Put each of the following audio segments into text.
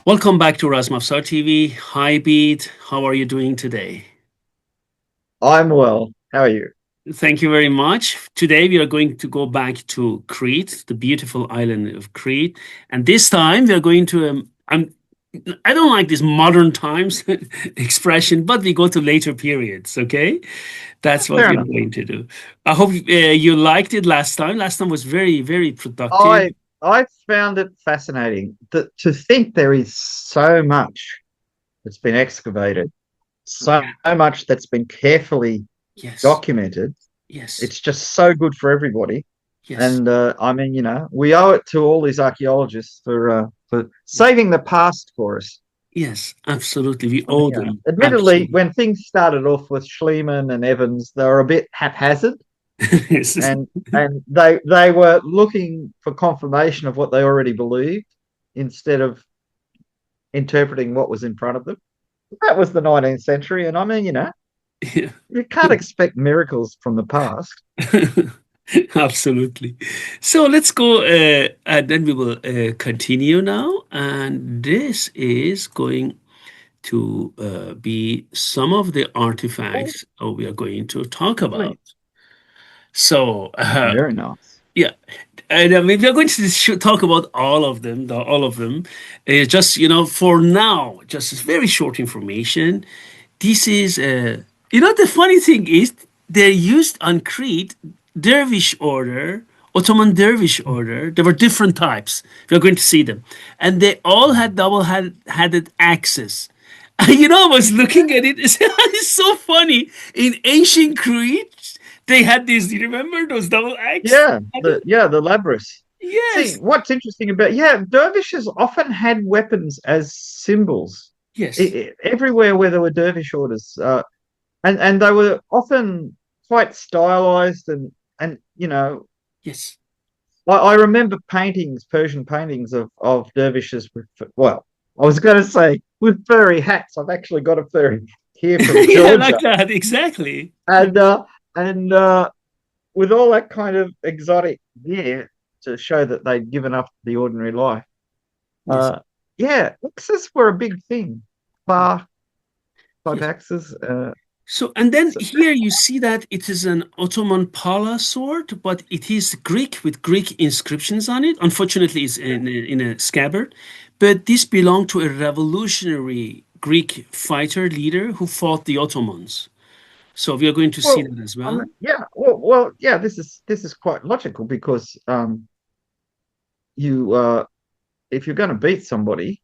Welcome back to Razmafzar TV. Hi, Bede. How are you doing today? I'm well. How are you? Thank you very much. Today we are going to go back to Crete, the beautiful island of Crete, and this time we are going to. I don't like this modern times expression, but we go to later periods. Okay, that's what Fair we're enough. going to do. I hope you liked it last time. Last time was very, very productive. I found it fascinating that to think there is so much that's been excavated, so Yeah. much that's been carefully Yes. documented. Yes. It's just so good for everybody. Yes. And I mean, we owe it to all these archaeologists for saving the past for us. Yes. Absolutely. We I mean, owe them. admittedly, Absolutely. when things started off with Schliemann and Evans, they were a bit haphazard. Yes. And they were looking for confirmation of what they already believed instead of interpreting what was in front of them. That was the 19th century, and I mean, Yeah. you can't expect miracles from the past. Absolutely. So let's go, and then we will continue now. And this is going to be some of the Oh, artifacts we are going to talk about. please. So, Very nice. yeah, and I mean, we're going to talk about all of them, all of them. Just, for now, just very short information. This is, the funny thing is, they're used on Crete, dervish order, Ottoman dervish order. There were different types. We're going to see them. And they all had double-headed axes. I was looking at it. It's so funny. In ancient Crete, they had these. Do you remember those double axes? The Labrys. See, Yes. what's interesting about dervishes often had weapons as symbols. Yes. Everywhere where there were dervish orders, and they were often quite stylized and Yes. I remember paintings, Persian paintings of dervishes with, well, I was going to say with furry hats. I've actually got a furry here from Yeah, like Georgia, that. Exactly. and with all that kind of exotic gear to show that they'd given up the ordinary life. Yes. Uh, yeah, axes were a big thing. Bar type Yes. axes. So, and then So, here you see that it is an Ottoman pala sword, but it is Greek with Greek inscriptions on it. Unfortunately, it's in a scabbard. But this belonged to a revolutionary Greek fighter leader who fought the Ottomans. So we are going to see well, that as well. yeah. This is quite logical because you if you're going to beat somebody,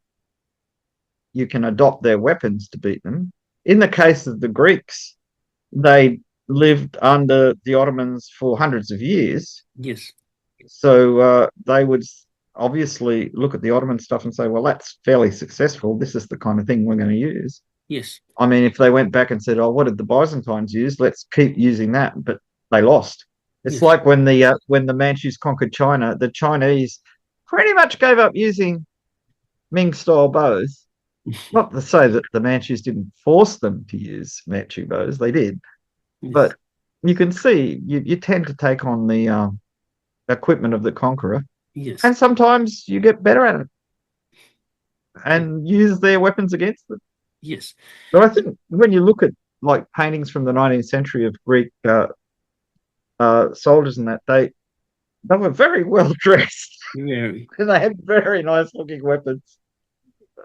you can adopt their weapons to beat them. In the case of the Greeks, they lived under the Ottomans for hundreds of years. Yes. So they would obviously look at the Ottoman stuff and say, well, that's fairly successful. This is the kind of thing we're going to use. Yes. I mean, if they went back and said, oh, what did the Byzantines use? Let's keep using that. But they lost. It's Yes. like when the Manchus conquered China, the Chinese pretty much gave up using Ming style bows. Not to say that the Manchus didn't force them to use Manchu bows, they did. Yes. But you can see you tend to take on the equipment of the conqueror, Yes. and sometimes you get better at it and use their weapons against them. Yes. But I think when you look at like paintings from the 19th century of Greek soldiers and that, they were very well dressed Very. and they had very nice looking weapons.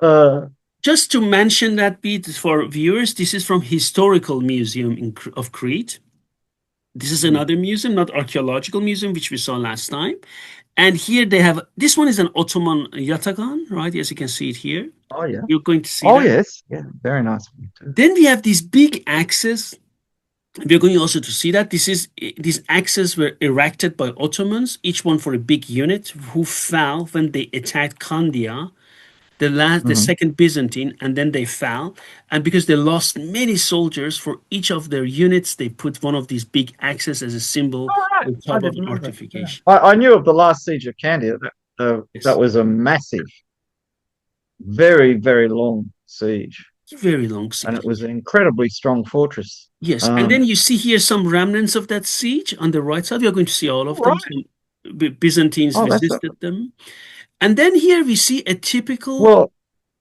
Uh, just to mention that bit for viewers, this is from Historical Museum of Crete. This is Mm. another museum, not archaeological museum, which we saw last time. And here they have, this one is an Ottoman yatagan, right? As you can see it here. Oh yeah. You're going to see Oh that. yes. Yeah. Very nice one too. Then we have these big axes. We're going also to see that these axes were erected by Ottomans, each one for a big unit who fell when they attacked Candia, the Hmm. second Byzantine, and then they fell. And because they lost many soldiers for each of their units, they put one of these big axes as a symbol All right. on I top of didn't an know that. Yeah. fortification. I knew of the last siege of Candia. That Yes, was a massive, very, very long siege, very long and siege. it was an incredibly strong fortress. Yes, and Um, then you see here some remnants of that siege on the right side. We are going to see all of all them. right. Some Byzantines Oh, that's a, resisted them. And then here we see a typical well.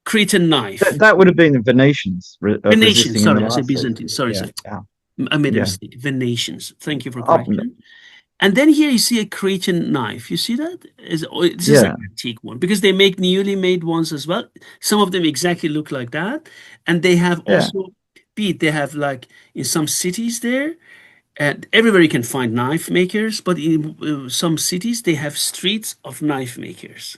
Cretan knife. That would have been the Venetians Venetian, resisting in the sorry, I said last siege. Byzantine. Sorry, Yeah. sorry. Yeah. I made a Yeah. mistake. Venetians. Thank you for Up. correction. And then here you see a Cretan knife. You see that? This is an Yeah. antique one because they make newly made ones as well. Some of them exactly look like that. And they have Yeah. also, they have like in some cities there, and everywhere you can find knife makers, but in some cities they have streets of knife makers.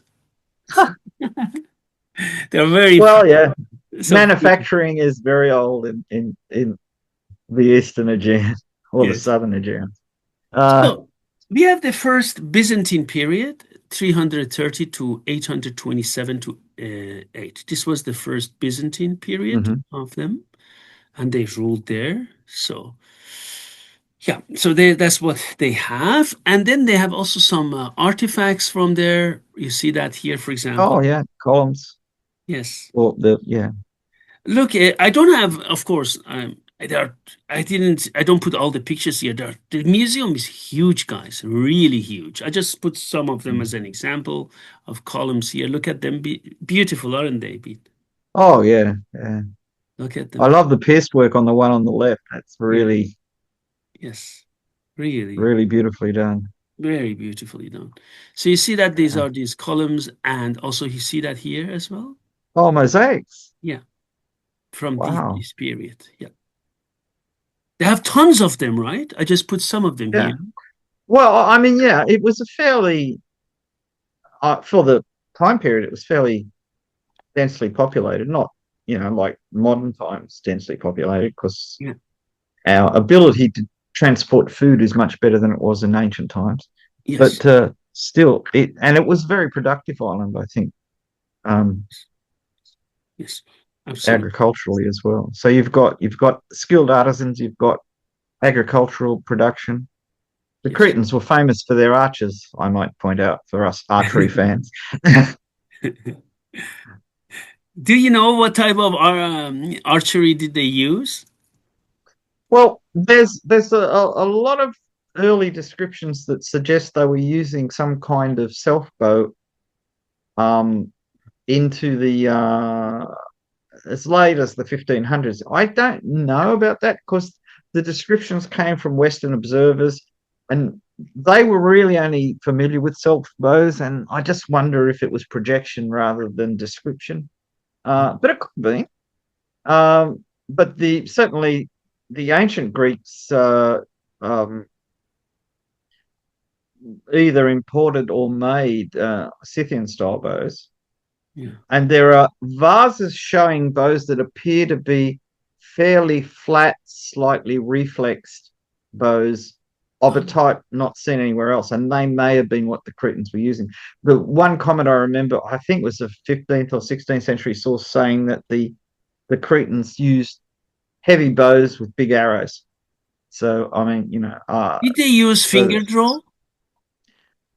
They're very Well, yeah. so Manufacturing is very old in the Eastern Aegean or the yes. Southern Aegean. Uh, So we have the first Byzantine period, 330 to 827 to 8. This was the first Byzantine period mhm. of them, and they ruled there. So yeah, so that's what they have, and then they have also some artifacts from there. You see that here, for example. Oh, yeah. Columns. Yes. Well, yeah. Look, I don't have, of course, there are, I don't put all the pictures here. The museum is huge, guys, really huge. I just put some of them as Mm. an example of columns here. Look at them, beautiful, aren't they, Pete? Oh, yeah. Yeah. Look at I them. love the pierced work on the one on the left. That's Yeah, really, yes, really, really beautifully done. very beautifully done. So you see that these Yeah. are these columns, and also you see that here as well. Oh, mosaics. Yeah, from Wow. this period. Yeah, they have tons of them, right? I just put some of them Yeah. here. Well, I mean, yeah, it was a fairly, for the time period, it was fairly densely populated, not, like modern times densely populated, because Yeah. our ability to transport food is much better than it was in ancient times. Yes. But still, it was a very productive island, I think, um, Yes, absolutely. agriculturally as well. So you've got skilled artisans, you've got agricultural production. The Yes. Cretans were famous for their archers, I might point out, for us archery fans. Do you know what type of archery did they use? Well, there's a lot of early descriptions that suggest they were using some kind of self bow um, into the as late as the 1500s. I don't know about that because the descriptions came from Western observers, and they were really only familiar with self bows, and I just wonder if it was projection rather than description. But it could be. But the certainly the ancient Greeks um, either imported or made Scythian style bows, Yeah. and there are vases showing bows that appear to be fairly flat, slightly reflexed bows of a type not seen anywhere else, and they may have been what the Cretans were using. The one comment I remember, I think, was a 15th or 16th century source saying that the Cretans used heavy bows with big arrows. So I mean, Did they use so finger draw?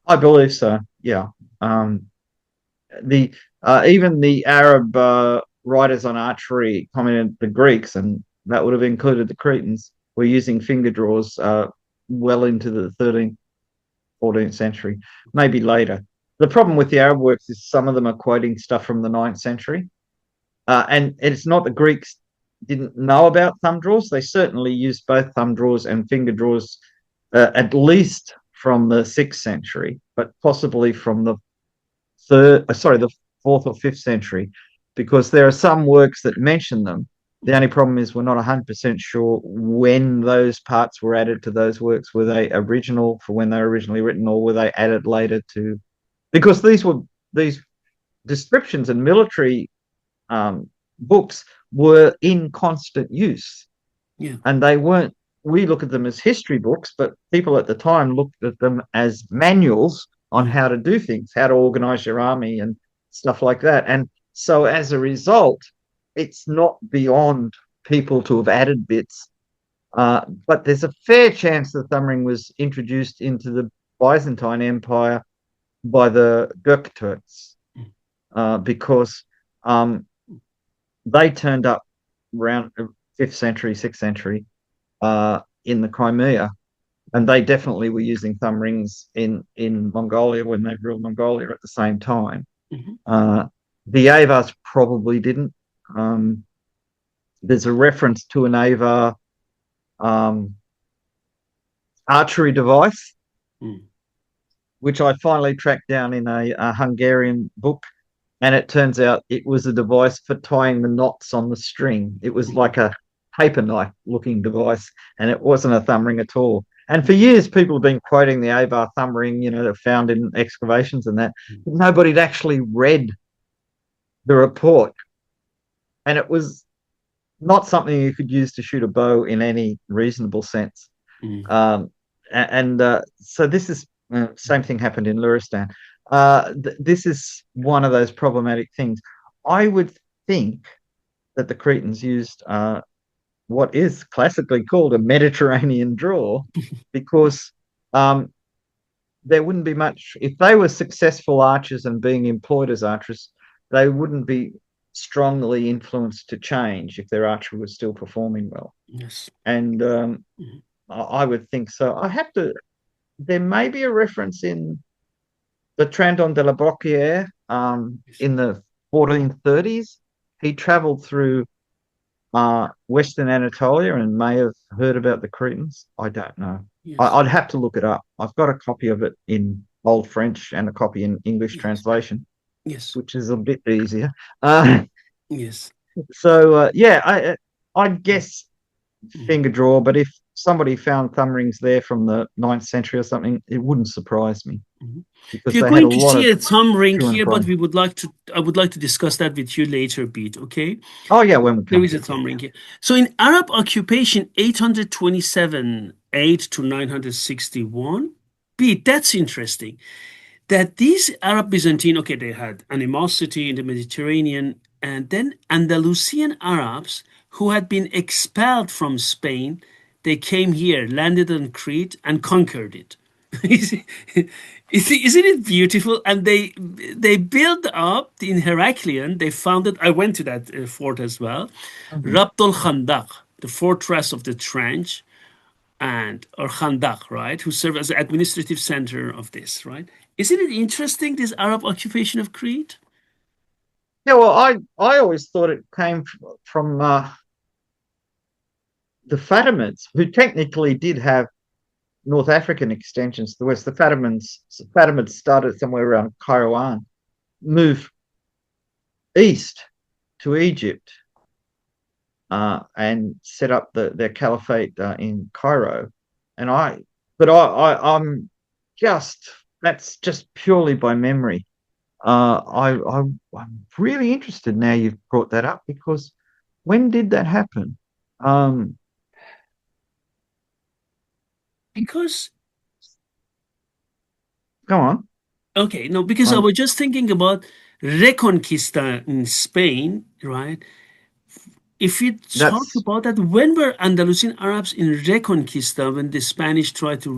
I believe so. Yeah. Um, the Even the Arab writers on archery commented the Greeks, and that would have included the Cretans, were using finger draws well into the 13th, 14th century, maybe later. The problem with the Arab works is some of them are quoting stuff from the 9th century, and it's not the Greeks didn't know about thumb draws. They certainly used both thumb draws and finger draws, at least from the 6th century, but possibly from the the fourth or fifth century. because there are some works that mention them. The only problem is we're not 100% sure when those parts were added to those works. Were they original for when they were originally written, or were they added later to? Because these descriptions and military books were in constant use, Yeah. and they weren't. We look at them as history books, but people at the time looked at them as manuals on Mm, how to do things, how to organize your army and stuff like that. And so as a result, it's not beyond people to have added bits. But there's a fair chance the thumb ring was introduced into the Byzantine Empire by the Göktürks, mm, because um, they turned up around 5th century, 6th century, in the Crimea, and they definitely were using thumb rings in Mongolia when they ruled Mongolia at the same time. mhm, Uh, the Avars probably didn't. Um, there's a reference to an Avar um, archery device, mm, which I finally tracked down in a Hungarian book. And it turns out it was a device for tying the knots on the string. It was mhm, like a paper knife looking device, and it wasn't a thumb ring at all. And for years, people have been quoting the Avar thumb ring, that found in excavations and that. mm, But nobody'd actually read the report, and it was not something you could use to shoot a bow in any reasonable sense. mm, Um, and so this is same thing happened in Luristan. This is one of those problematic things. I would think that the Cretans used what is classically called a Mediterranean draw, because um, there wouldn't be much if they were successful archers and being employed as archers. They wouldn't be strongly influenced to change if their archery was still performing well. yes. And Mhm, I would think so. I have to. There may be a reference in the Trandon de la Brocquière yes. in the 1430s. He traveled through Western Anatolia and may have heard about the Cretans. I don't know. Yes. I'd have to look it up. I've got a copy of it in Old French and a copy in English Yes. translation, Yes. which is a bit easier. Uh, Yes. so yeah, I guess Mhm, finger draw, but if somebody found thumb rings there from the 9th century or something, it wouldn't surprise me, mhm. because We are they had a going to lot see of a thumb ring to and here, but from. we would like to. I would like to discuss that with you later, Beat. Okay. Oh yeah, when we There come is to a it, yeah. thumb ring here. So in Arab occupation, 827, 8 to 961. Beat. That's interesting. That these Arab Byzantine, okay, they had animosity in the Mediterranean, and then Andalusian Arabs who had been expelled from Spain, they came here, landed on Crete, and conquered it. Isn't it beautiful? And they built up in Heraclion. They founded. I went to that fort as well, Mhm. Rabt al Khandaq, the fortress of the trench, and or Khandaq, right, who served as the administrative center of this, right? Isn't it interesting, this Arab occupation of Crete? Yeah, well, I always thought it came from the Fatimids, who technically did have North African extensions to the west. The Fatimids started somewhere around Kairouan, moved east to Egypt, and set up their caliphate in Cairo. And I'm just that's just purely by memory. I'm really interested now you've brought that up, because when did that happen? Um, Because Go on. okay, no, because I Um, was just thinking about Reconquista in Spain, right? If you talk that's about that, when were Andalusian Arabs in Reconquista when the Spanish tried to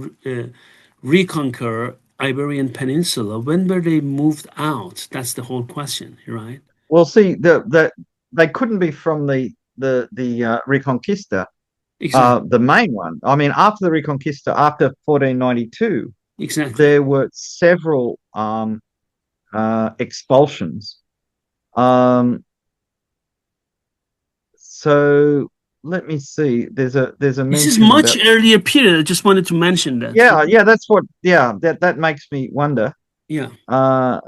reconquer Iberian Peninsula? When were they moved out? That's the whole question, right? well. See, they couldn't be from the Reconquista, Exactly, the main one. I mean, after the Reconquista, after 1492, exactly. there were several expulsions. Um, so let me see. There's a This is mention much about. earlier period. I just wanted to mention that. Yeah, yeah. That makes me wonder. Yeah. Uh,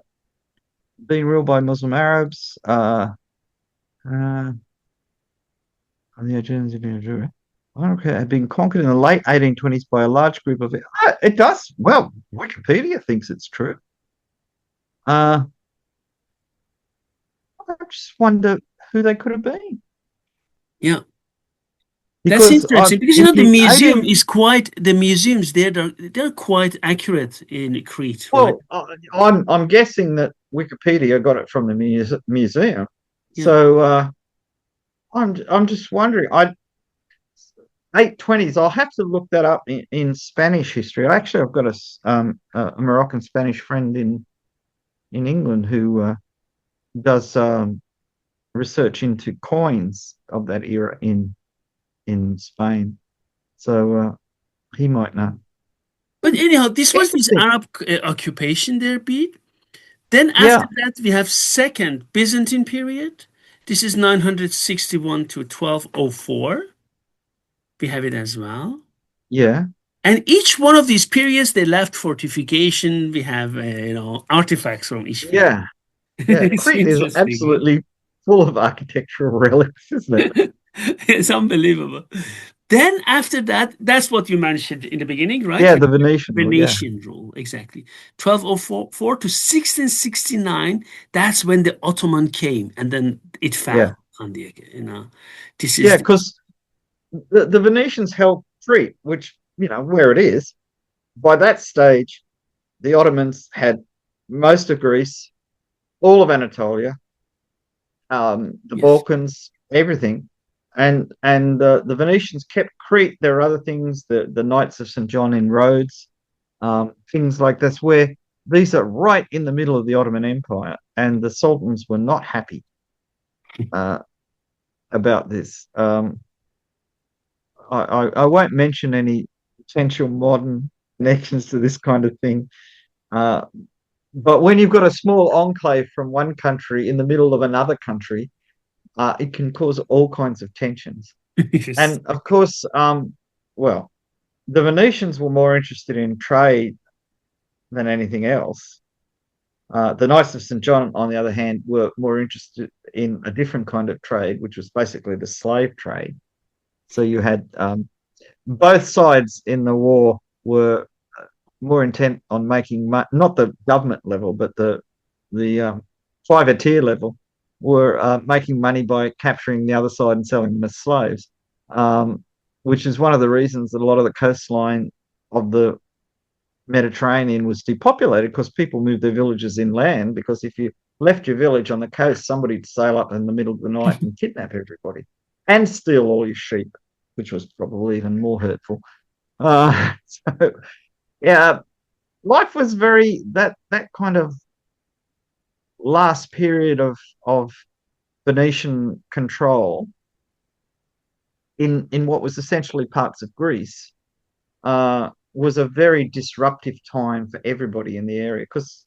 being ruled by Muslim Arabs. Uh, the Aegeans have been okay, had been conquered in the late 1820s by a large group of. It does. Well, Wikipedia thinks it's true. Uh, I just wonder who they could have been Yeah. That's because interesting because in the the museum 18 is quite the museums there they're quite accurate in Crete, right? well, I'm guessing that Wikipedia got it from the museum. Yeah. So I'm just wondering. I 820s. I'll have to look that up in Spanish history. Actually, I've got a Moroccan Spanish friend in England who does research into coins of that era in Spain. So he might know. But anyhow, this was this Interesting. Arab occupation there, Pete. Then after Yeah, that, we have second Byzantine period. This is 961 to 1204. We have it as well. yeah, And each one of these periods, they left fortification. We have, artifacts from each period. yeah, yeah. It's Crete is interesting. absolutely full of architectural relics, isn't it? Huh? It's unbelievable. Then after that, that's what you mentioned in the beginning, right? Yeah, the Venetian rule. Yeah, Venetian rule, exactly. 1204 to 1669, that's when the Ottoman came and then it yeah, fell on the. This yeah. is, Because the Venetians held Crete, which where it is. By that stage, the Ottomans had most of Greece, all of Anatolia, the yes. Balkans, everything, and the Venetians kept Crete. There are other things, the Knights of St. John in Rhodes, things like this, where these are right in the middle of the Ottoman Empire, and the sultans were not happy uh, about this. I won't mention any potential modern connections to this kind of thing. Uh, but when you've got a small enclave from one country in the middle of another country, it can cause all kinds of tensions. Yes. And of course, well, the Venetians were more interested in trade than anything else. The Knights of St. John, on the other hand, were more interested in a different kind of trade, which was basically the slave trade. So you had both sides in the war were more intent on making not the government level, but the privateer level were making money by capturing the other side and selling them as slaves, which is one of the reasons that a lot of the coastline of the Mediterranean was depopulated because people moved their villages inland. Because if you left your village on the coast, somebody'd sail up in the middle of the night and kidnap everybody and steal all your sheep, which was probably even more hurtful. So yeah, life was very that kind of last period of Venetian control in what was essentially parts of Greece was a very disruptive time for everybody in the area because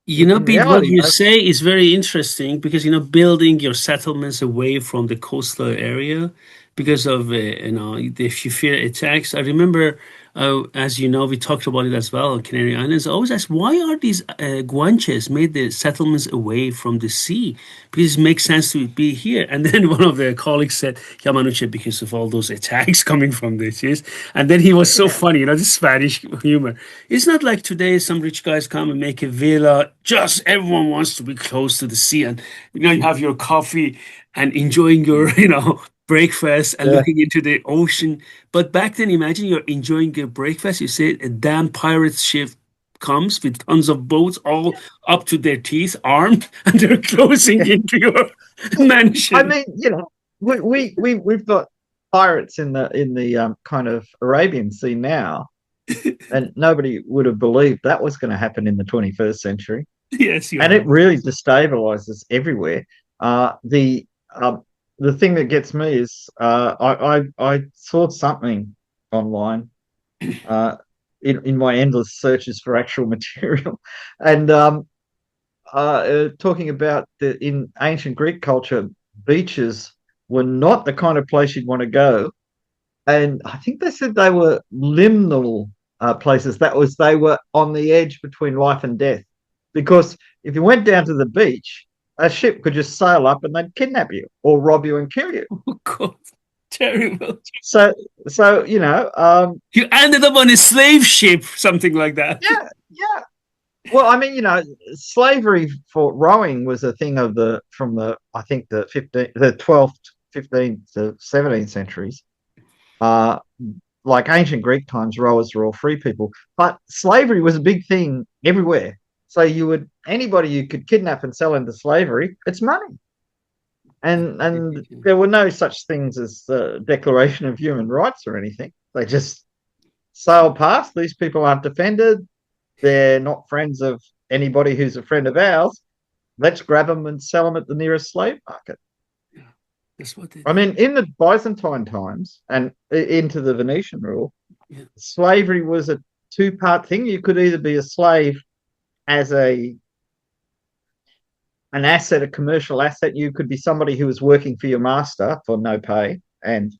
in Pete, what reality you most say is very interesting because, building your settlements away from the coastal area because of, if you fear attacks. I remember, as you know, we talked about it as well on Canary Islands. I always ask, why are these guanches made the settlements away from the sea? Because it makes sense to be here. And then one of the colleagues said, Yamanuche, because of all those attacks coming from this, yes. And then he was so yeah funny, the Spanish humor. It's not like today some rich guys come and make a villa. Just everyone wants to be close to the sea, and you have your coffee and enjoying your breakfast and yeah looking into the ocean. But back then, imagine you're enjoying your breakfast. You say a damn pirate ship comes with tons of boats, all up to their teeth, armed, and they're closing yeah. into your I mansion. mean we've got pirates in the kind of Arabian Sea now, and nobody would have believed that was going to happen in the 21st century. Yes, you're And it right. really destabilizes everywhere. Uh, the um, the thing that gets me is I saw something online in my endless searches for actual material, and talking about in ancient Greek culture, beaches were not the kind of place you'd want to go, and I think they said they were liminal places. That was they were on the edge between life and death, because if you went down to the beach a ship could just sail up and they'd kidnap you or rob you and kill you. Oh God, terrible. So, so You ended up on a slave ship, something like that. yeah, yeah. Well, I mean, slavery for rowing was a thing of the from the I think the 12th, 15th to 17th centuries. Uh, like ancient Greek times, rowers were all free people, but slavery was a big thing everywhere. So anybody you could kidnap and sell into slavery, it's money. And there were no such things as the Declaration of Human Rights or anything. They just sailed past. These people aren't defended. They're not friends of anybody who's a friend of ours. Let's grab them and sell them at the nearest slave market. Yeah, that's what they I did. mean, in the Byzantine times and into the Venetian rule, Yeah, slavery was a two-part thing. You could either be a slave as an asset, a commercial asset. You could be somebody who was working for your master for no pay and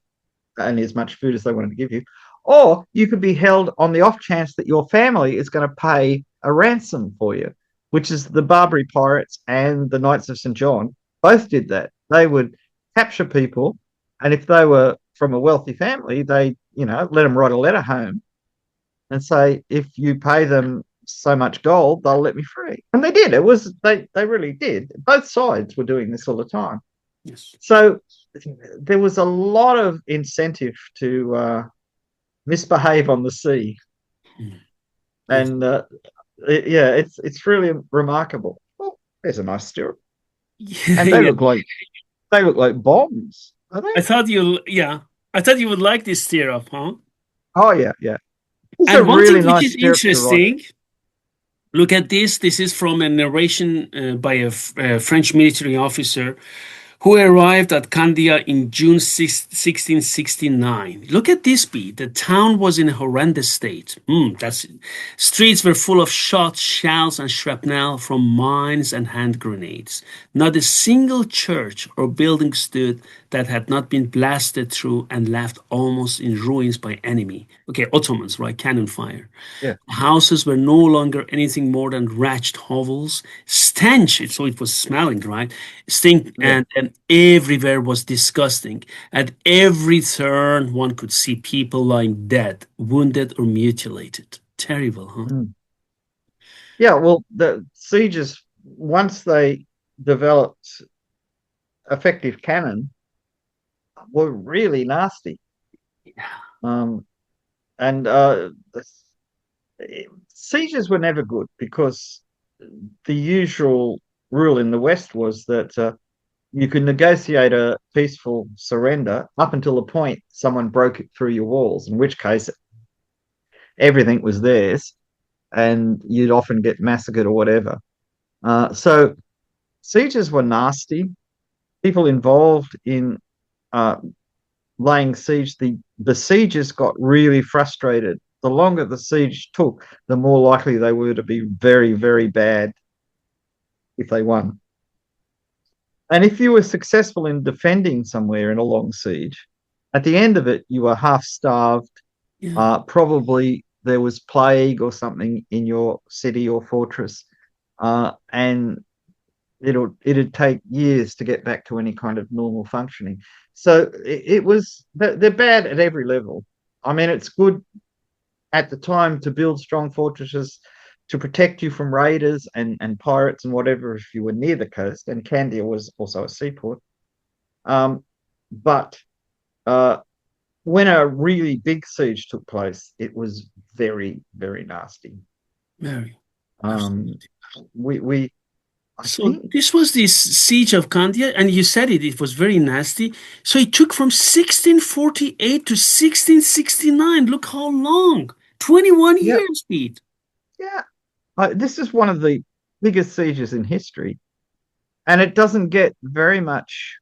as much food as they wanted to give you. Or you could be held on the off chance that your family is going to pay a ransom for you, which is the Barbary pirates and the Knights of St. John both did that. They would capture people, and if they were from a wealthy family, they, let them write a letter home and say, if you pay them so much gold, they'll let me free. And they did. They really did. Both sides were doing this all the time. yes. So there was a lot of incentive to misbehave on the sea, Mm. Yes. and yeah, it's really remarkable. Oh, there's a nice stirrup, Yeah, and yeah. they look like bombs, are they? Yeah, I thought you would like this stirrup, huh? Oh yeah, yeah. It's a And one thing really which nice is stirrup to ride. interesting, look at this. This is from a narration by a French military officer who arrived at Candia in June 1669. Look at this beat. The town was in a horrendous state. Streets were full of shot, shells, and shrapnel from mines and hand grenades. Not a single church or building stood that had not been blasted through and left almost in ruins by enemy. Okay, Ottomans, right? Cannon fire. Yeah, Houses were no longer anything more than wretched hovels. Stench, so it was smelling, right? Stink, yeah. and everywhere was disgusting. At every turn, one could see people lying dead, wounded, or mutilated. Terrible, huh? Mm. Yeah, well, the sieges, once they developed effective cannon, were really nasty. Yeah, Um, and sieges were never good because the usual rule in the West was that you could negotiate a peaceful surrender up until the point someone broke it through your walls, in which case everything was theirs and you'd often get massacred or whatever. So sieges were nasty. People involved in uh, laying siege, the besiegers got really frustrated. The longer the siege took, the more likely they were to be very, very bad if they won. And if you were successful in defending somewhere in a long siege, at the end of it, you were half starved. yeah, Probably there was plague or something in your city or fortress, and it'd take years to get back to any kind of normal functioning. So it was they're bad at every level. I mean, it's good at the time to build strong fortresses to protect you from raiders and pirates and whatever if you were near the coast. And Candia was also a seaport. But uh, when a really big siege took place, it was very, very nasty. very. Um, Absolutely. we I So think, this was the siege of Candia, and you said it was very nasty. So it took from 1648 to 1669. Look how long. 21 yeah, years, Pete. yeah. This is one of the biggest sieges in history, and it doesn't get very much.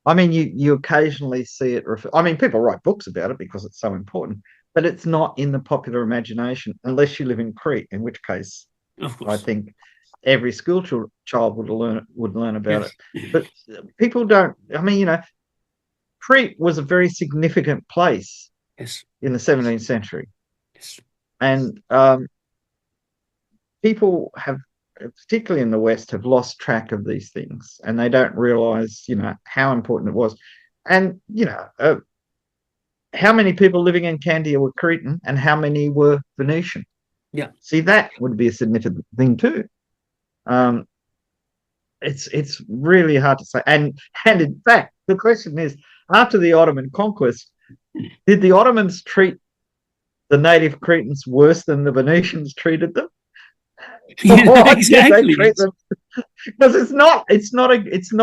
I mean, you occasionally see it. I mean, people write books about it because it's so important, but it's not in the popular imagination unless you live in Crete, in which case Of I course. think every child would learn about it. Yes. But people don't. I mean, Crete was a very significant place Yes. in the 17th century, Yes. and people have particularly in the West, have lost track of these things, and they don't realize, how important it was. And how many people living in Candia were Cretan, and how many were Venetian? Yeah. See, that would be a significant thing too. Um, it's really hard to say. And in fact, the question is, after the Ottoman conquest, did the Ottomans treat the native Cretans worse than the Venetians treated them? Or did they Exactly. treat them? Because it's not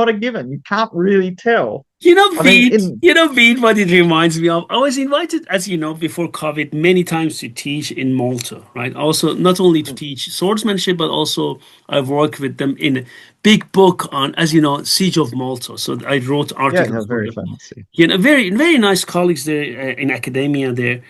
a given. You can't really tell. I mean, in Bede, what it reminds me of. I was invited, as you know, before COVID, many times to teach in Malta, right? Also, not only to teach swordsmanship, but also I've worked with them in a big book on, as you know, Siege of Malta. So I wrote yeah, no, articles for very them. famous. Very, very nice colleagues there in academia there.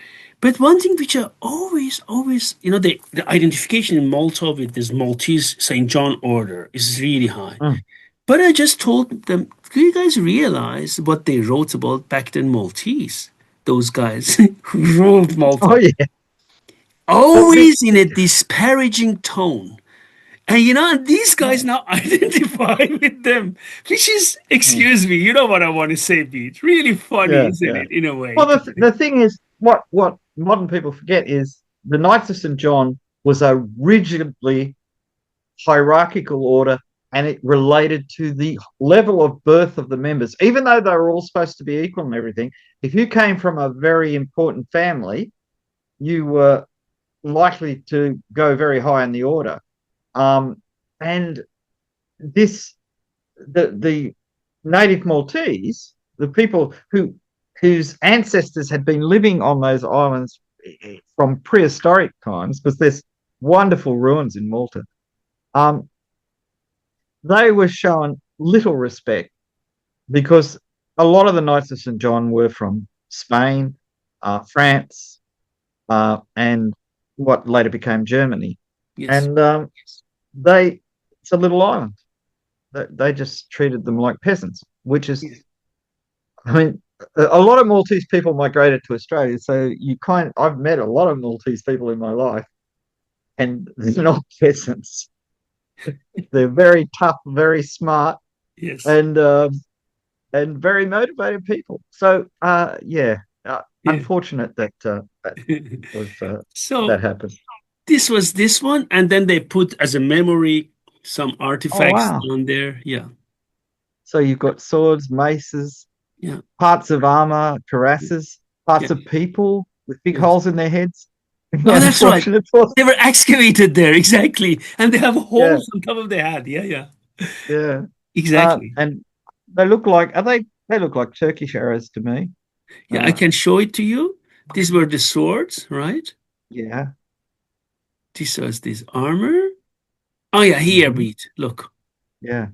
But one thing which I always, the identification in Malta with this Maltese St. John Order is really high. Mm. But I just told them, do you guys realize what they wrote about back then Maltese? Those guys who ruled Oh Malta. yeah. Always This in a disparaging tone. And these guys now identify with them, which is, excuse me, you know what I want to say, Pete. Really funny, Yeah, isn't yeah. it, in a way? Well, the thing is, what modern people forget is the Knights of St. John was a rigidly hierarchical order, and it related to the level of birth of the members. Even though they were all supposed to be equal and everything, if you came from a very important family, you were likely to go very high in the order. And this the native Maltese, the people whose ancestors had been living on those islands from prehistoric times, because there's wonderful ruins in Malta. Um, they were shown little respect because a lot of the Knights of St. John were from Spain, France, and what later became Germany. Yes. And they, it's a little island. They just treated them like peasants, which is, Yes. I mean, a lot of Maltese people migrated to Australia. So I've met a lot of Maltese people in my life, and they're not peasants. They're very tough, very smart, Yes. and very motivated people. So, yeah, Yeah. unfortunate that was that So happened. this was this one, and then they put as a memory some Oh artifacts wow! on there. Yeah. So you've got swords, maces, Yeah. parts of armor, cuirasses, Yeah. parts of people with big Yes. holes in their heads. Oh, that's right. Unfortunate for They were excavated there, exactly. And they have yeah, holes on top of their head. Yeah, yeah. yeah. Exactly. And they look like are they? They look like Turkish arrows to me. Yeah, I Uh, can show it to you. These were the swords, right? yeah. This was this armor. Oh yeah, here, Hmm. beat. Look. Yeah.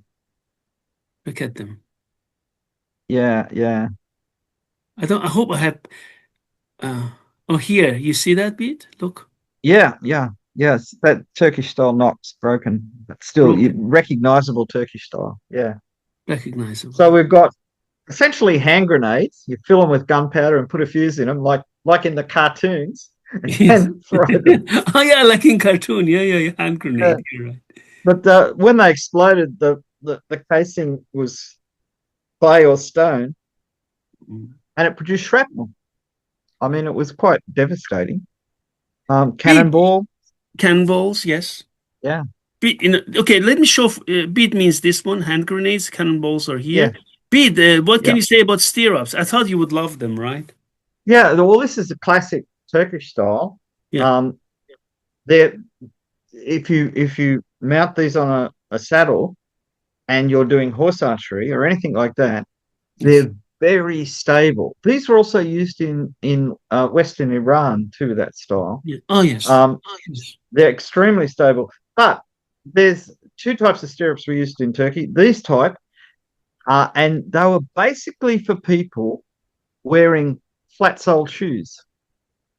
Look at them. Yeah. Yeah. I hope I have oh here, you see that beat? Look. Yeah. Yeah. Yes. That Turkish style knock's broken, but still Broken. recognizable Turkish style. Yeah. So Recognizable. we've got essentially hand grenades. You fill them with gunpowder and put a fuse in them, like in the cartoons, Yes. and throw them. Oh yeah, like in cartoon. Yeah, yeah, yeah. Hand Uh, grenade. You're right. but when they exploded, the casing was clay or stone, Mm. and it produced shrapnel. I mean, it was quite devastating. Beat Cannonball, cannonballs, yes. yeah, Okay, let me show. Bead means this one. Hand grenades, cannonballs are here. yeah, Bead, what can yeah, you say about stirrups? I thought you would love them, right? yeah. Well, this is a classic Turkish style. Yeah. Um, there, if you mount these on a saddle and you're doing horse archery or anything like that, Yes. they're very stable. These were also used in Western Iran too. That style. Yeah. Oh yes. Um, Yes. they're extremely stable. But there's two types of stirrups we used in Turkey. These type, and they were basically for people wearing flat-soled shoes.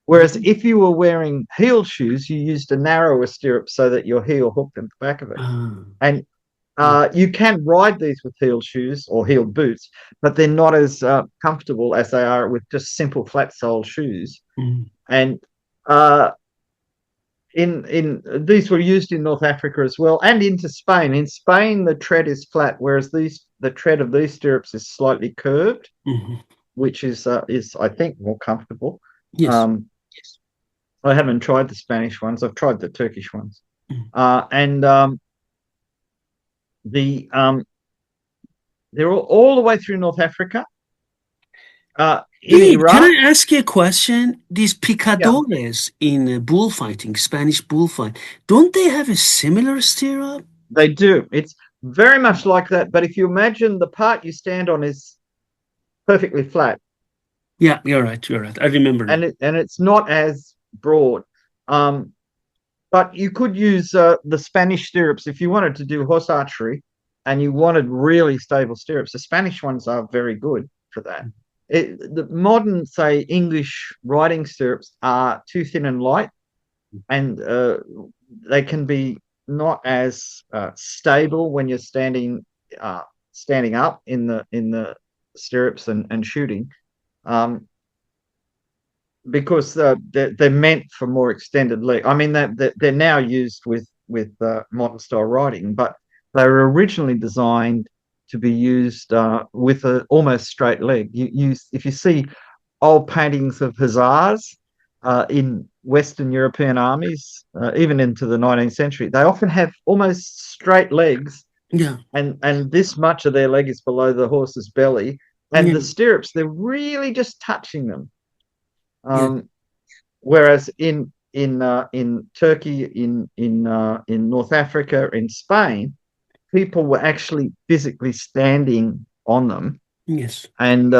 Whereas Mhm. if you were wearing heel shoes, you used a narrower stirrup so that your heel hooked at the back of it. Ah, And yeah. you can ride these with heel shoes or heeled boots, but they're not as comfortable as they are with just simple flat-soled shoes. Mm. And uh, in these were used in North Africa as well, and into Spain. In Spain, the tread is flat, whereas the tread of these stirrups is slightly curved, Hmm. which is I think more comfortable. Yes. Um, I haven't tried the Spanish ones. I've tried the Turkish ones, Mm. and the they're all the way through North Africa. In Hey, can Iraq, I ask you a question? These yeah, picadores in bullfighting, Spanish bullfight, don't they have a similar stirrup? they do. It's very much like that. But if you imagine the part you stand on is perfectly flat, Yeah, you're right. You're right. I remember now. and it's not as broad. Um, but you could use the Spanish stirrups if you wanted to do horse archery, and you wanted really stable stirrups. The Spanish ones are very good for that. The modern, say, English riding stirrups are too thin and light, and they can be not as stable when you're standing up in the stirrups and shooting. Um, because they're meant for more extended leg. I mean, they're now used with modern style riding, but they were originally designed to be used with a almost straight leg. If you see old paintings of hussars in Western European armies, even into the 19th century, they often have almost straight legs, Yeah. and this much of their leg is below the horse's belly, and the Yeah. stirrups they're really just touching them. Yeah. Um, Whereas in Turkey, in North Africa, in Spain, people were actually physically standing on them, Yes. and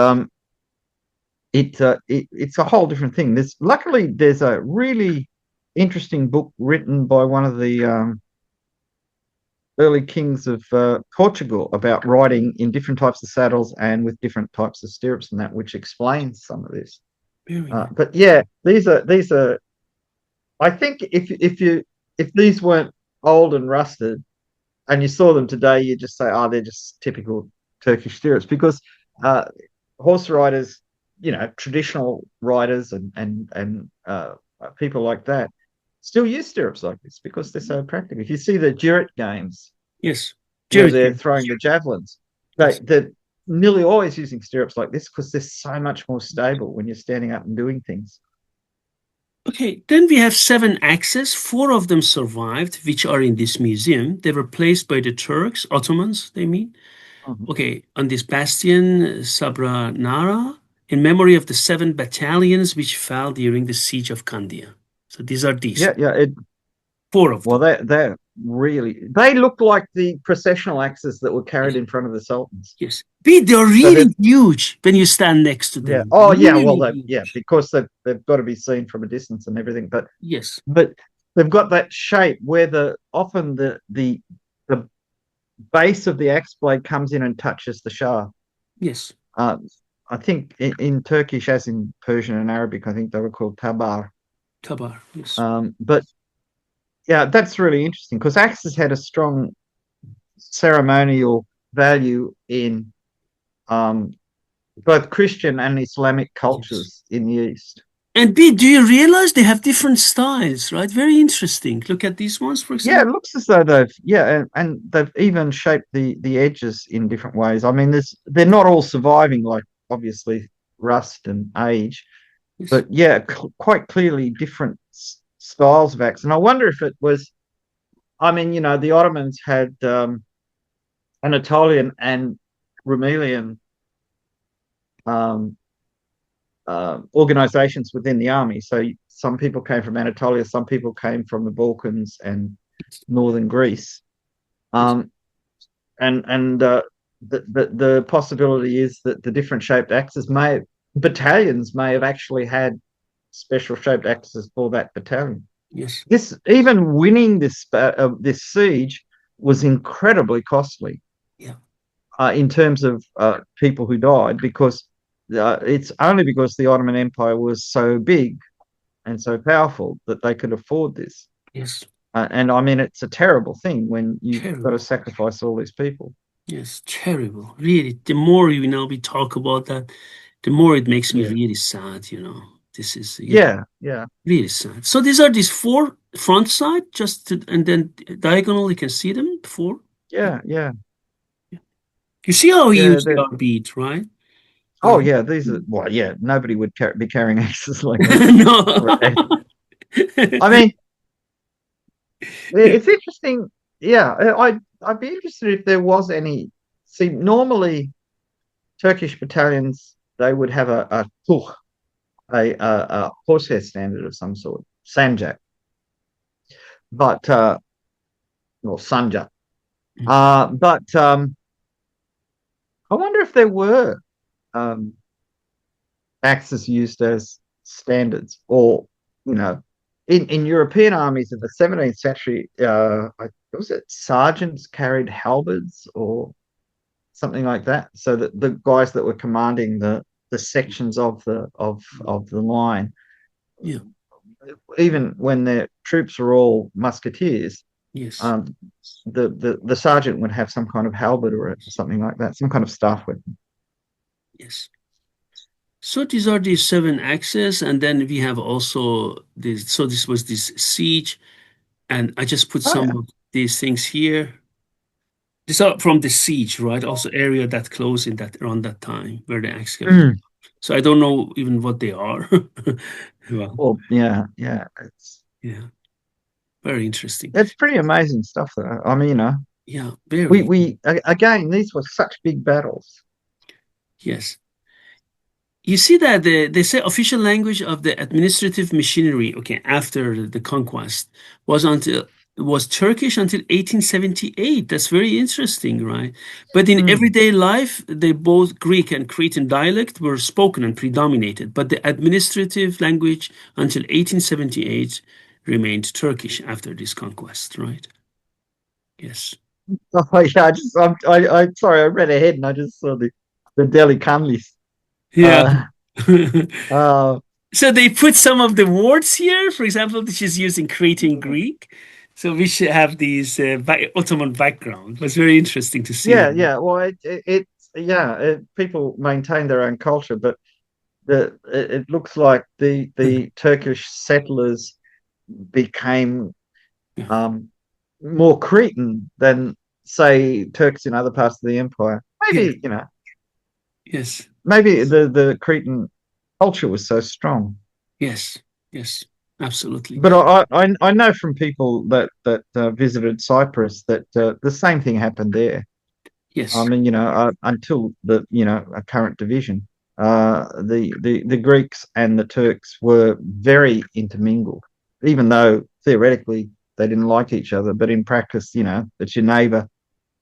it's a whole different thing. There's a really interesting book written by one of the early kings of Portugal about riding in different types of saddles and with different types of stirrups and that, which explains some of this. Very nice. But yeah, these are I think if these weren't old and rusted and you saw them today, you just say, "Oh, they're just typical Turkish stirrups," because uh, horse riders, traditional riders and people like that, still use stirrups like this because they're so practical. If you see the Duret games Yes. where Jerry. they're throwing the javelins, Yes. they're nearly always using stirrups like this because they're so much more stable when you're standing up and doing things. Okay, then we have seven axes. Four of them survived, which are in this museum. They were placed by the Turks, Ottomans, they mean. Mhm. Okay, on this bastion, Sabranara, in memory of the seven battalions which fell during the siege of Candia. So these are these, Yeah, yeah. four of Well, them. they look like the processional axes that were carried Yes. in front of the sultans. Yes. B, they're So they're really huge when you stand next to yeah. them. Oh yeah. Well, Really yeah, huge. because they've got to be seen from a distance and everything. Yes. But they've got that shape where the often the base of the axe blade comes in and touches the shaft. Yes. Uh, I think in Turkish, as in Persian and Arabic, I think they were called tabar. Tabar. Yes. But yeah, that's really interesting because axes had a strong ceremonial value in um, both Christian and Islamic Yes. cultures in the East. And B, do you realize they have different styles, right? Very interesting. Look at these ones, for Yeah, it example. looks as though and they've even shaped the edges in different ways. I mean, they're not all surviving, like obviously rust and age, Yes. but yeah, quite clearly different styles of axe. And I wonder if it was. I mean, the Ottomans had Anatolian and Rumelian um, organizations within the army. So some people came from Anatolia, some people came from the Balkans and northern Greece. Yes. Um, and the possibility is that the different shaped axes battalions may have actually had special shaped axes for that battalion. Yes. This even winning this siege was incredibly costly Yeah. in terms of people who died because it's only because the Ottoman Empire was so big and so powerful that they could afford this. Yes. And I mean, it's a terrible thing when you've got to Terrible. sacrifice all these people. Yes. Terrible. Really. The more we talk about that, the more it makes me Yeah. really sad. This is, yeah, Yeah, yeah, really sad. So these are these four front side, and then diagonal, you can see them, four. Yeah. yeah, yeah, You see how yeah. huge they are beat, right? Oh, Uh, yeah. These are well, yeah. Nobody would be carrying axes like that. Right. no. I mean, it's interesting. Yeah, I'd be interested if there was any. See, normally Turkish battalions they would have a tuch, a horsehair standard of some sort, sanjak, but or sanjak. But I wonder if there were um, axes used as standards, or you know, in European armies of the 17th century, was it sergeants carried halberds or something like that, so that the guys that were commanding the sections of the line, Yeah. even when their troops were all musketeers, Yes. um, the sergeant would have some kind of halberd or something like that, some kind of staff weapon. Yes. So these are the seven axes, and then we have also this. So this was this siege, and I just put Oh some yeah. of these things here. These are from the siege, right? Also area that closed in that around that time where the excavated. Mm. So I don't know even what they are. Well, Well, yeah, yeah. yeah, very interesting. It's pretty amazing stuff, though. I mean, Yeah, very. again, these were such big battles. Yes. You see that they say official language of the administrative machinery, okay, after the conquest was until was Turkish until 1878. That's very interesting, right? But in Mm. everyday life, they both Greek and Cretan dialect were spoken and predominated. But the administrative language until 1878 remained Turkish after this conquest, right? Yes. Oh yeah, I sorry, I read ahead and I just saw the Delhi Kamlis. Yeah. Uh, uh, So they put some of the words here, for example, which is used in Cretan Greek. So we should have these Ottoman background. It was very interesting to see yeah, that. yeah. Well, yeah, people maintain their own culture, but it looks like the Turkish settlers became Yeah. um, more Cretan than, say, Turks in other parts of the empire. Yeah. Maybe, Yes. maybe the Cretan culture was so strong. Yes. Yes. Absolutely. But I know from people that visited Cyprus that the same thing happened there. I Yes. mean, until the a current division, the Greeks and the Turks were very intermingled, even though theoretically they didn't like each other, but in practice, it's your neighbor.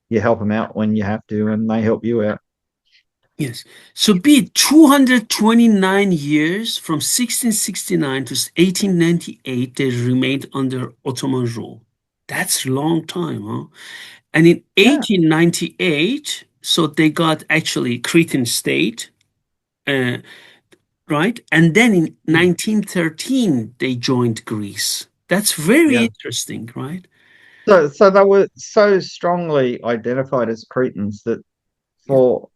You help them out when you have to, and they help you out. Yes. So be 229 years from 1669 to 1898, they remained under Ottoman rule. That's a long time, huh? And in Yeah, 1898, so they got actually Cretan state, uh, right? And then in mm, 1913, they joined Greece. That's very yeah. interesting, right? So they were so strongly identified as Cretans that Yeah, for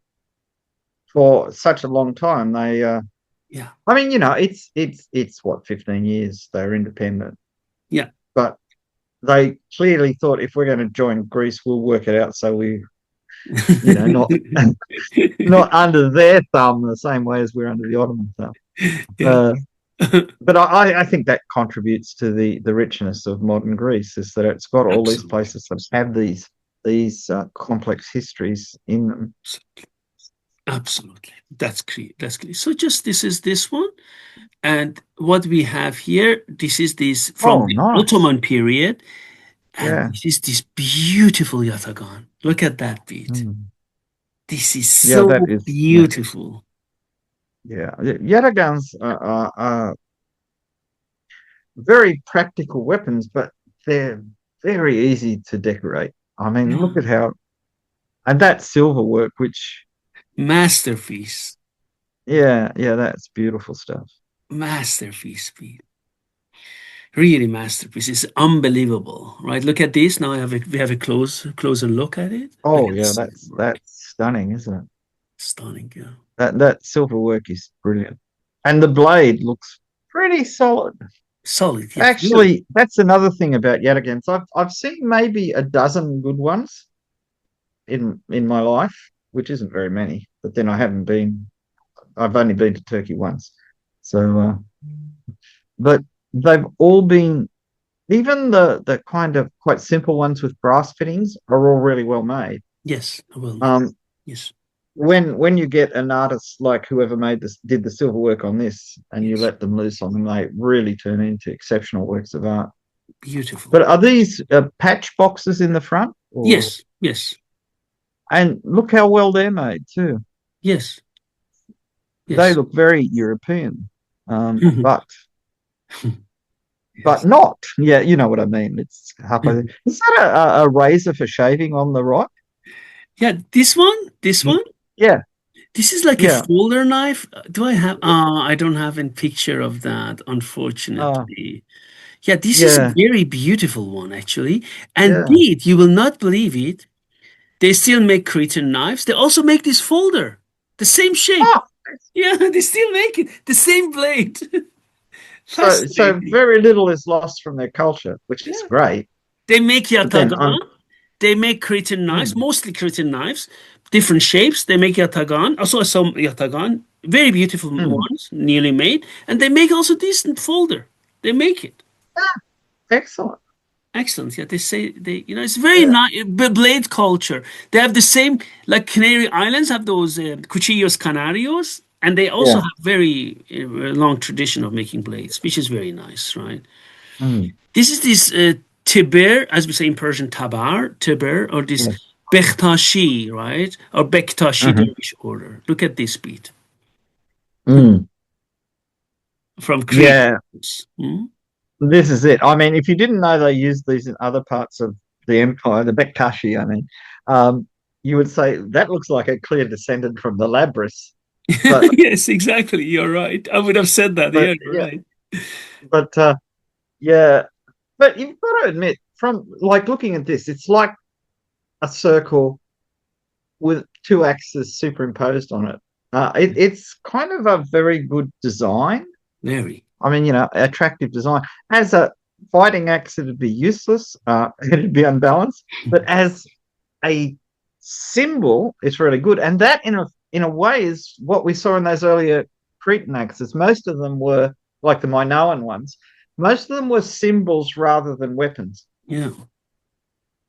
for such a long time they yeah, I mean, it's what, 15 years they're independent, yeah. but they clearly thought if we're going to join Greece, we'll work it out so we, not not under their thumb the same way as we're under the Ottoman thumb. Yeah, Uh, but I think that contributes to the richness of modern Greece, is that it's got all these absolutely. places that have these complex histories in them. Absolutely. That's clear. That's clear. So just this is this one. And what we have here, this is this from Oh, the nice. Ottoman period. And Yeah. this is this beautiful yatagan. Look at that beat. Mm. This is Yeah, so that is, yeah. beautiful. Yeah. Yatagans are very practical weapons, but they're very easy to decorate. I mean, look Yeah. at how, and that silver work, which, Masterpiece. yeah, yeah, that's beautiful stuff. Masterpiece, Pete. Really masterpiece. It's unbelievable, right? Look at this. Now we have a closer look at it. Look Oh, at the yeah, silver that's work. stunning, isn't it? Stunning, yeah. That silver work is brilliant, and the blade looks. pretty solid. Solid, yes, very. Actually, that's another thing about Yatagans. I've seen maybe a dozen good ones in my life, which isn't very many. But then I haven't been. I've only been to Turkey once, so but they've all been. Even the kind of quite simple ones with brass fittings are all really well made. Yes, well made. Um, Yes, when you get an artist like whoever made this did the silver work on this, and you yes. let them loose on them, they really turn into exceptional works of art. Beautiful. But are these patch boxes in the front, or Yes, yes, and look how well they're made too. yes, They yes. look very European, Mhm. but Yes. not. Yeah, you know what I mean. It's halfway. Mhm. Is that a razor for shaving on the right? Yeah, this one, Yeah, this is like a yeah, folder knife. Do I have? I don't have a picture of that, uh, unfortunately. Yeah, this is a yeah, very beautiful one, actually. And yeah. Bede, you will not believe it. They still make Cretan knives. They also make this folder, the same shape. Oh, Yeah, they still make it, the same blade. so Fascinating. very little is lost from their culture, which is Yeah. great. They make But then yatagan. I'm They make Cretan knives, mm, mostly Cretan knives, different shapes. They make yatagan, also some yatagan, very beautiful mm, ones, nearly made. And they make also decent folder. They make it. excellent. Excellent. Yeah, they say it's very Yeah, nice. Blade culture. They have the same, like Canary Islands have those cuchillos canarios, and they also yeah. have very long tradition of making blades, which is very nice, right? Mm, This is this Tiber, as we say in Persian, tabar, Tiber, or this yeah. Bektashi, right? Or Bektashi Mhm, Dervish order. Look at this beat mm. from Crete. Yeah, Hmm? this is it. I mean, if you didn't know they used these in other parts of the empire, the Bektashi, I mean, um, you would say that looks like a clear descendant from the Labrys. But Yes, exactly. You're right. I would have said that. but Yeah, you're yeah, right. but yeah, but you've got to admit, from like looking at this, it's like a circle with two axes superimposed on it. It's kind of a very good design. Very. I mean, attractive design. As a fighting axe, it'd be useless. It'd be unbalanced. But as a symbol, it's really good. And that, in a way, is what we saw in those earlier Cretan axes. Most of them were like the Minoan ones. Most of them were symbols rather than weapons. Yeah.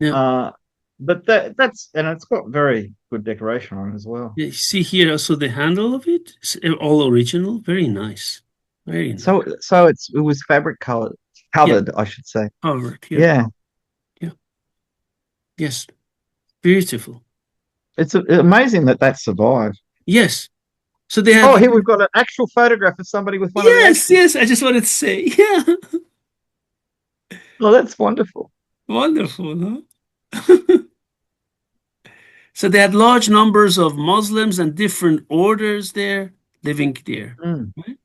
Yeah. Uh, but that's and it's got very good decoration on it as well. Yeah, you see here also the handle of it. It's all original. Very nice. Very nice. So it was fabric colored, Yeah. covered, I should say. Covered. Yeah. Yeah, Yeah. Yes. Beautiful. it's amazing that survived. Yes. So they have. Oh, here we've got an actual photograph of somebody with one of the Yes. axes. Yes. I just wanted to say. Yeah. Oh, that's wonderful. Wonderful, huh? So they had large numbers of Muslims and different orders there living there. Mm. Right?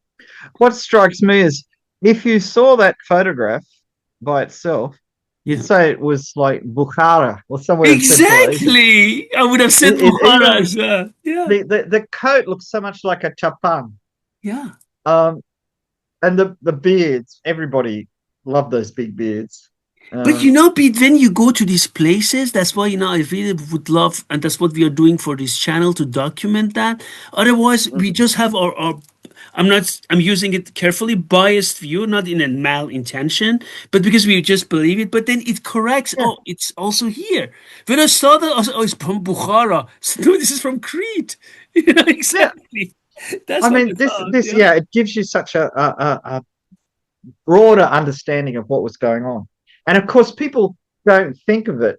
What strikes me is if you saw that photograph by itself, you'd Yeah. say it was like Bukhara or somewhere in Central Asia. Exactly. I would have said Even Bukhara as well. Yeah. the coat looks so much like a chapan. Yeah. Um, and the beards, everybody loved those big beards. But Um, Pete, when you go to these places, that's why, I really would love, and that's what we are doing for this channel to document that. Otherwise, we just have I'm using it carefully, biased view, not in a malintention, but because we just believe it. But then it corrects, yeah, oh, it's also here. When I saw that, I was, oh, it's from Bukhara. So, no, this is from Crete. yeah. Exactly. That's I what I mean, thought. Yeah. yeah, it gives you such a broader understanding of what was going on. And of course, people don't think of it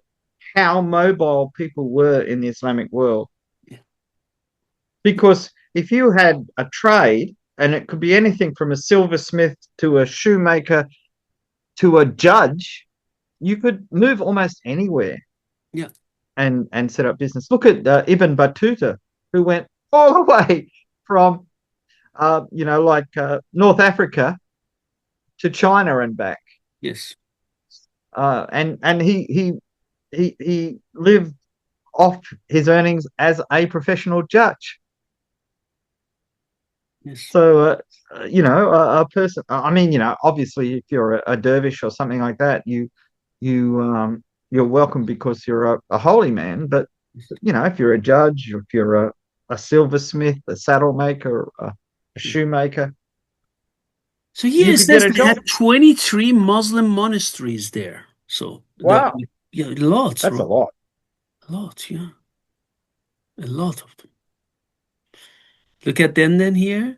how mobile people were in the Islamic world. Yeah. Because if you had a trade, and it could be anything from a silversmith to a shoemaker to a judge, you could move almost anywhere Yeah. and set up business. Look at Ibn Battuta, who went all the way from North Africa to China and back. Yes. And he lived off his earnings as a professional judge. Yes. So, a person. I mean, obviously, if you're a dervish or something like that, you're welcome because you're a holy man. But if you're a judge, or if you're a silversmith, a saddle maker, a shoemaker, So here you it could get says a they job. had 23 Muslim monasteries there. So Wow, yeah, lots, that's a lot. a lot, yeah, a lot of them. Look at them then here.